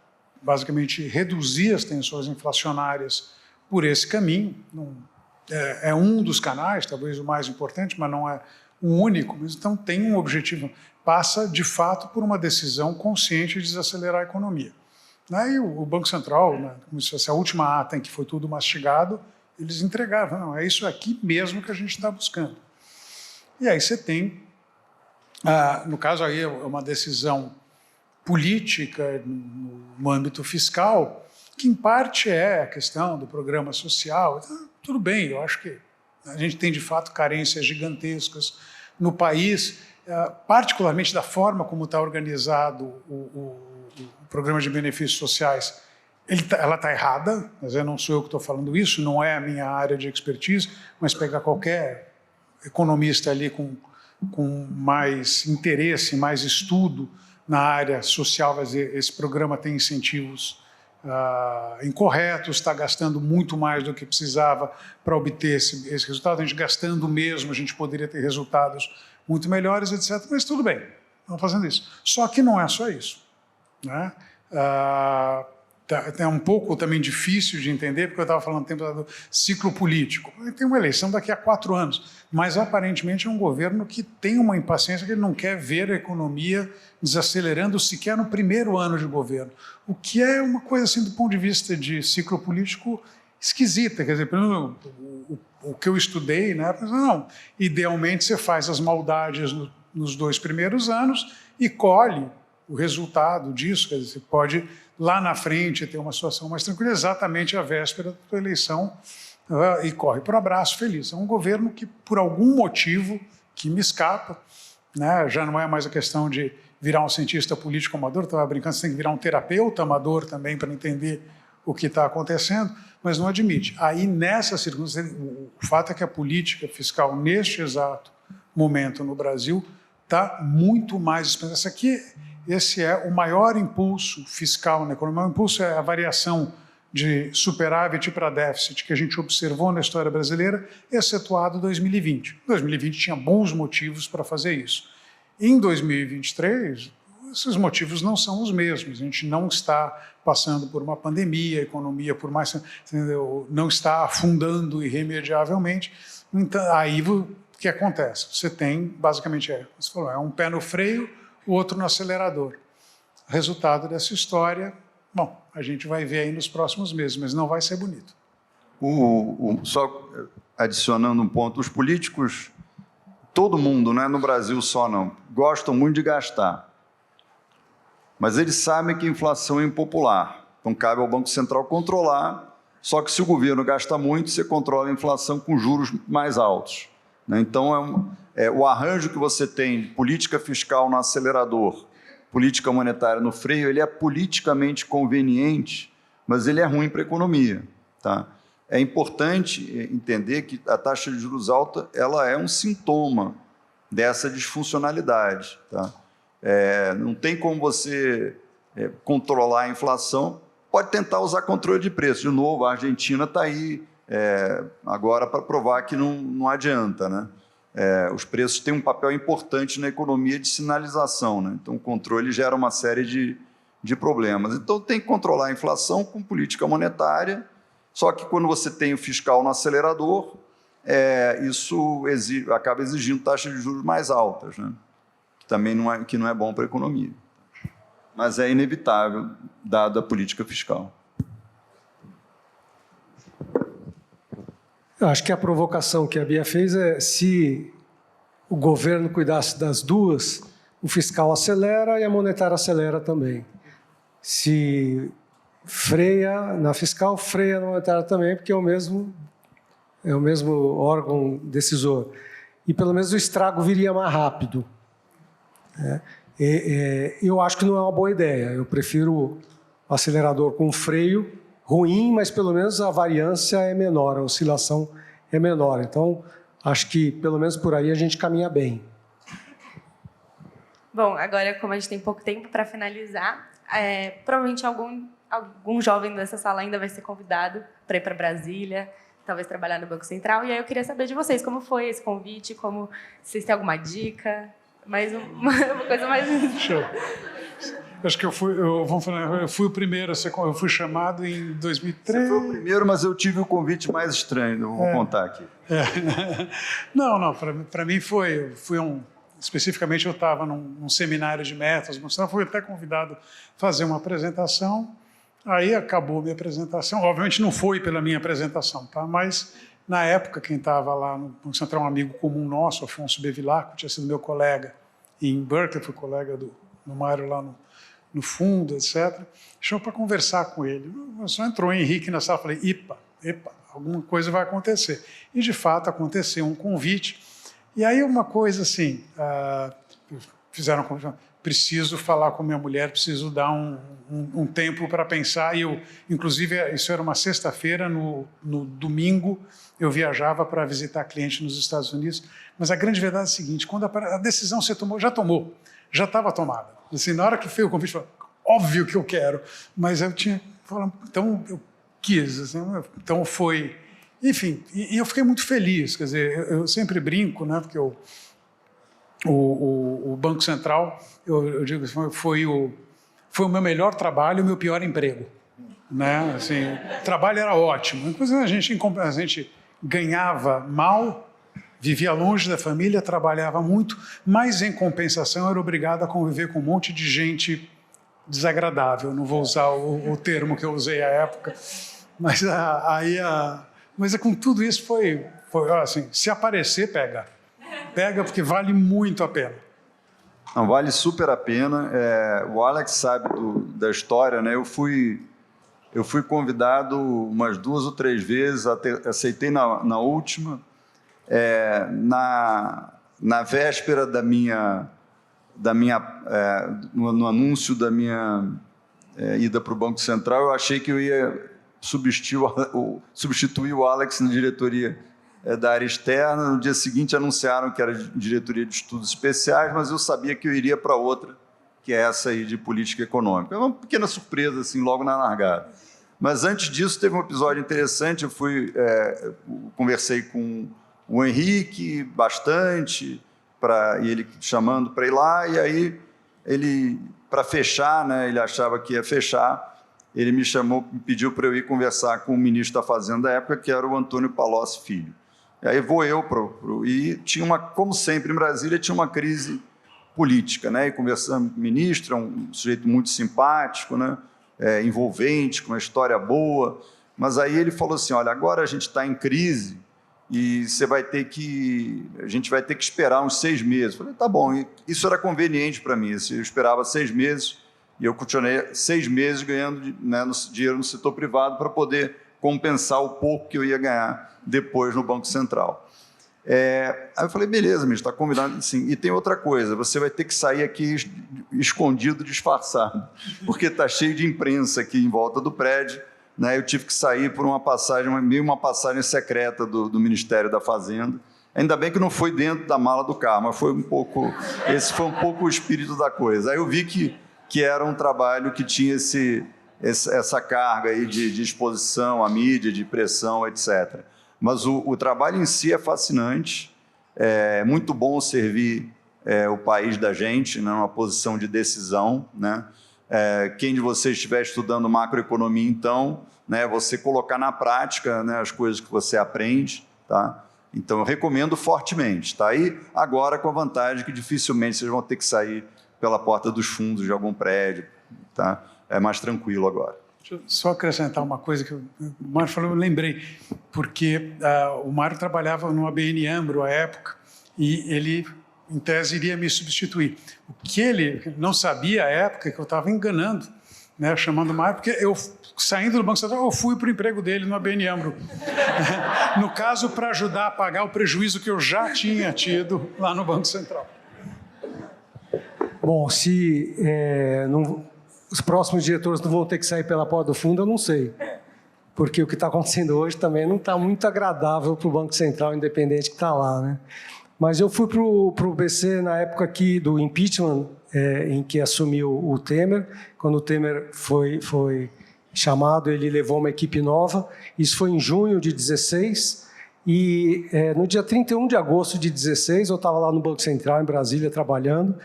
Basicamente reduzir as tensões inflacionárias por esse caminho. É um dos canais, talvez o mais importante, mas não é o único. Mas, então, tem um objetivo, passa, de fato, por uma decisão consciente de desacelerar a economia. E o Banco Central, né, como se fosse a última ata em que foi tudo mastigado, eles entregaram, não, é isso aqui mesmo que a gente está buscando. E aí você tem, no caso aí, é uma decisão política no âmbito fiscal, que em parte é a questão do programa social. Então, tudo bem, eu acho que a gente tem de fato carências gigantescas no país, particularmente da forma como está organizado o programa de benefícios sociais. Ela está errada, mas não sou eu que estou falando isso, não é a minha área de expertise, mas pegar qualquer economista ali com mais interesse, mais estudo na área social, vai dizer, esse programa tem incentivos incorretos, está gastando muito mais do que precisava para obter esse resultado, a gente gastando mesmo, a gente poderia ter resultados muito melhores, etc. Mas tudo bem, estamos fazendo isso. Só que não é só isso, né? É um pouco também difícil de entender, porque eu estava falando tempo do ciclo político. Tem uma eleição daqui a 4 anos, mas aparentemente é um governo que tem uma impaciência, que ele não quer ver a economia desacelerando sequer no primeiro ano de governo, o que é uma coisa, assim, do ponto de vista de ciclo político, esquisita. Quer dizer, o que eu estudei, né? Não, idealmente você faz as maldades nos 2 primeiros anos e colhe o resultado disso. Quer dizer, você pode lá na frente ter uma situação mais tranquila, exatamente à véspera da tua eleição, e corre para o abraço feliz. É um governo que, por algum motivo que me escapa, né, já não é mais a questão de virar um cientista político amador, estava brincando, você tem que virar um terapeuta amador também para entender o que está acontecendo, mas não admite. Aí, nessa circunstância, o fato é que a política fiscal, neste exato momento no Brasil, está muito mais expansa. Esse é o maior impulso fiscal na economia. O impulso é a variação de superávit para déficit que a gente observou na história brasileira, excetuado 2020. 2020 tinha bons motivos para fazer isso. Em 2023, esses motivos não são os mesmos. A gente não está passando por uma pandemia, a economia não está afundando irremediavelmente. Então, aí o que acontece? Você tem, basicamente, você falou, é um pé no freio, o outro no acelerador. Resultado dessa história, bom, a gente vai ver aí nos próximos meses, mas não vai ser bonito. Só adicionando um ponto, os políticos, todo mundo, não é no Brasil só não, gostam muito de gastar. Mas eles sabem que a inflação é impopular, então cabe ao Banco Central controlar, só que se o governo gasta muito, você controla a inflação com juros mais altos. Então, o arranjo que você tem, política fiscal no acelerador, política monetária no freio, ele é politicamente conveniente, mas ele é ruim para a economia. Tá? É importante entender que a taxa de juros alta ela é um sintoma dessa disfuncionalidade. Tá? Não tem como você controlar a inflação, pode tentar usar controle de preço. De novo, a Argentina está aí agora para provar que não adianta, né? Os preços têm um papel importante na economia de sinalização, né? Então, o controle gera uma série de problemas. Então, tem que controlar a inflação com política monetária, só que quando você tem o fiscal no acelerador, isso acaba exigindo taxas de juros mais altas, né? Que não é bom para a economia. Mas é inevitável, dada a política fiscal. Eu acho que a provocação que a Bia fez é se o governo cuidasse das duas, o fiscal acelera e a monetária acelera também. Se freia na fiscal, freia na monetária também, porque é o mesmo é o mesmo órgão decisor. E pelo menos o estrago viria mais rápido. Eu acho que não é uma boa ideia. Eu prefiro o acelerador com freio, ruim, mas pelo menos a variância é menor, a oscilação é menor. Então, acho que pelo menos por aí a gente caminha bem. Bom, agora, como a gente tem pouco tempo para finalizar, provavelmente algum jovem dessa sala ainda vai ser convidado para ir para Brasília, talvez trabalhar no Banco Central. E aí eu queria saber de vocês, como foi esse convite, como vocês têm alguma dica, uma coisa mais... Show. Acho que eu fui o primeiro, eu fui chamado em 2003. Você foi o primeiro, mas eu tive o convite mais estranho, eu vou contar aqui. Não, para mim especificamente eu estava num seminário de métodos, fui até convidado a fazer uma apresentação, aí acabou a minha apresentação, obviamente não foi pela minha apresentação, tá? Mas na época quem estava lá no Banco Central, um amigo comum nosso, Afonso Bevilacqua, tinha sido meu colega em Berkeley, fui colega do Mário lá no fundo, etc. Chamou para conversar com ele. Só entrou o Henrique na sala, falei, epa, alguma coisa vai acontecer. E de fato aconteceu um convite. E aí uma coisa assim, fizeram um convite, preciso falar com minha mulher, preciso dar um tempo para pensar. E eu, inclusive, isso era uma sexta-feira, no domingo eu viajava para visitar cliente nos Estados Unidos. Mas a grande verdade é a seguinte, quando a decisão você tomou, já estava tomada. Assim, na hora que veio o convite, eu falei, óbvio que eu quero, mas eu tinha falado, então eu quis, assim, então foi, enfim, e eu fiquei muito feliz, quer dizer, eu sempre brinco, né, porque o Banco Central, eu digo assim, foi o meu melhor trabalho e o meu pior emprego, né, assim, o trabalho era ótimo, inclusive a gente ganhava mal, vivia longe da família, trabalhava muito, mas, em compensação, era obrigado a conviver com um monte de gente desagradável. Não vou usar o termo que eu usei à época, mas mas com tudo isso foi assim, se aparecer, pega. Pega, porque vale muito a pena. Não, vale super a pena. O Alex sabe da história, né? Eu fui convidado umas 2 ou 3 vezes, aceitei na última. Na véspera no anúncio da minha ida para o Banco Central, eu achei que eu ia substituir o Alex na diretoria da área externa. No dia seguinte anunciaram que era diretoria de estudos especiais, mas eu sabia que eu iria para outra, que é essa aí de política econômica. É uma pequena surpresa, assim, logo na largada. Mas antes disso teve um episódio interessante, conversei com o Henrique bastante, e ele chamando para ir lá, e aí ele, para fechar, né, ele achava que ia fechar, ele me chamou, me pediu para eu ir conversar com o ministro da Fazenda da época, que era o Antônio Palocci Filho. E aí vou eu, e tinha como sempre em Brasília, tinha uma crise política, né, e conversando com o ministro, é um sujeito muito simpático, né, envolvente, com uma história boa, mas aí ele falou assim, olha, agora a gente está em crise, e a gente vai ter que esperar uns 6 meses. Eu falei, tá bom, e isso era conveniente para mim, eu esperava 6 meses, e eu continuei 6 meses ganhando dinheiro no setor privado para poder compensar o pouco que eu ia ganhar depois no Banco Central. Aí eu falei, beleza, ministro, está combinado. Sim. E tem outra coisa, você vai ter que sair aqui escondido, disfarçado, porque está cheio de imprensa aqui em volta do prédio, né? Eu tive que sair por uma passagem secreta do Ministério da Fazenda. Ainda bem que não foi dentro da mala do carro, mas esse foi um pouco o espírito da coisa. Aí eu vi que era um trabalho que tinha essa carga aí de exposição à mídia, de pressão, etc. Mas o trabalho em si é fascinante, é muito bom servir o país da gente, né, numa posição de decisão, né? Quem de vocês estiver estudando macroeconomia, então, né, você colocar na prática, né, as coisas que você aprende, tá? Então, eu recomendo fortemente. Tá? E agora, com a vantagem que dificilmente vocês vão ter que sair pela porta dos fundos de algum prédio. Tá? É mais tranquilo agora. Deixa eu só acrescentar uma coisa que o Mário falou, eu lembrei, porque o Mário trabalhava no ABN AMRO à época e ele, em tese, iria me substituir. O que ele não sabia à época é que eu estava enganando, né, chamando o Mário, porque eu, saindo do Banco Central, eu fui para o emprego dele no ABN AMRO. No caso, para ajudar a pagar o prejuízo que eu já tinha tido lá no Banco Central. Bom, se os próximos diretores não vão ter que sair pela porta do fundo, eu não sei. Porque o que está acontecendo hoje também não está muito agradável para o Banco Central independente que está lá, né? Mas eu fui para o BC na época aqui do impeachment, em que assumiu o Temer. Quando o Temer foi chamado, ele levou uma equipe nova. Isso foi em junho de 16. E no dia 31 de agosto de 16, eu estava lá no Banco Central, em Brasília, trabalhando.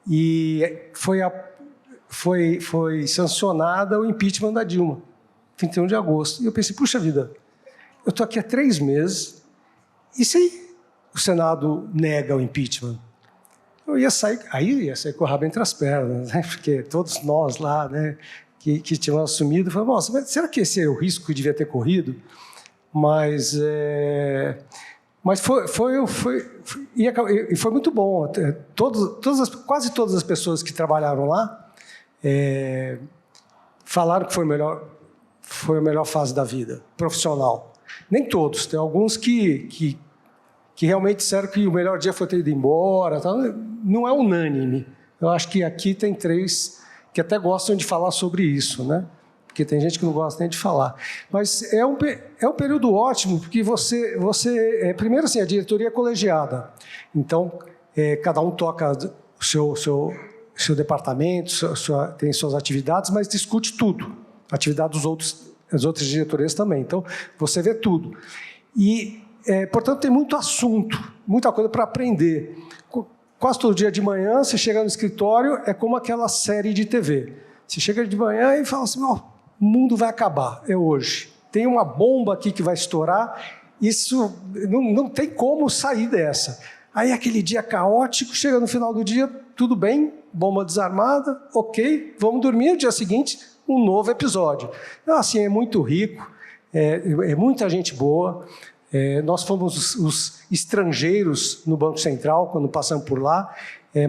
E foi sancionada o impeachment da Dilma, 31 de agosto. E eu pensei, puxa vida, eu estou aqui há 3 meses, e se o Senado nega o impeachment? Eu ia sair com o rabo entre as pernas, né? Porque todos nós lá, né, que tínhamos assumido, falamos, nossa, mas será que esse é o risco que devia ter corrido? Mas foi muito bom. Quase todas as pessoas que trabalharam lá falaram que foi a melhor fase da vida profissional. Nem todos, tem alguns que realmente disseram que o melhor dia foi ter ido embora. Tá? Não é unânime. Eu acho que aqui tem 3 que até gostam de falar sobre isso, né? Porque tem gente que não gosta nem de falar. Mas é um período ótimo, porque primeiro, assim, a diretoria é colegiada. Então, cada um toca o seu departamento, tem suas atividades, mas discute tudo. A atividade das outras diretorias também. Então, você vê tudo. E, portanto, tem muito assunto, muita coisa para aprender. Quase todo dia de manhã, você chega no escritório, é como aquela série de TV. Você chega de manhã e fala assim, o mundo vai acabar, é hoje. Tem uma bomba aqui que vai estourar, isso não tem como sair dessa. Aí aquele dia caótico, chega no final do dia, tudo bem, bomba desarmada, ok, vamos dormir, no dia seguinte, um novo episódio. Então, assim, é muito rico, é muita gente boa. Nós fomos os estrangeiros no Banco Central, quando passamos por lá,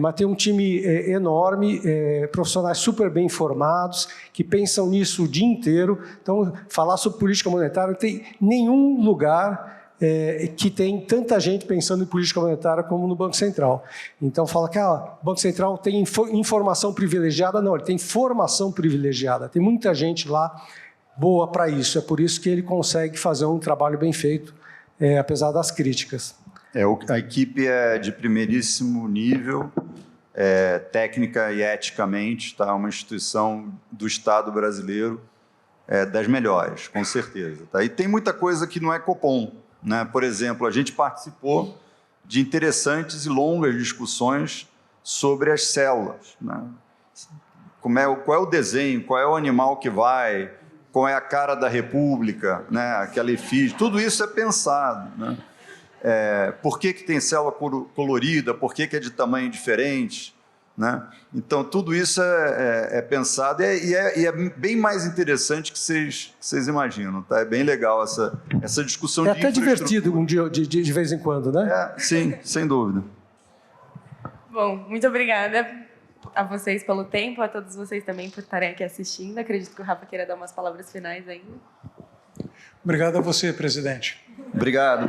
mas tem um time enorme, profissionais super bem informados, que pensam nisso o dia inteiro. Então, falar sobre política monetária, não tem nenhum lugar que tem tanta gente pensando em política monetária como no Banco Central. Então, fala que o Banco Central tem informação privilegiada. Não, ele tem formação privilegiada. Tem muita gente lá boa para isso. É por isso que ele consegue fazer um trabalho bem feito, apesar das críticas. A equipe é de primeiríssimo nível, técnica e eticamente, tá? Uma instituição do Estado brasileiro, das melhores, com certeza. Tá? E tem muita coisa que não é Copom, né? Por exemplo, a gente participou de interessantes e longas discussões sobre as células, né? Qual é o desenho, qual é o animal que vai, qual é a cara da República, né? Aquela efígie, tudo isso é pensado, né? Por que tem célula colorida, por que é de tamanho diferente, né? Então, tudo isso é pensado e é bem mais interessante que vocês imaginam. Tá? É bem legal essa discussão de até divertido um dia, de vez em quando, né? Sim, sem dúvida. Bom, muito obrigada a vocês pelo tempo, a todos vocês também por estarem aqui assistindo. Acredito que o Rafa queira dar umas palavras finais ainda. Obrigado a você, presidente. Obrigado.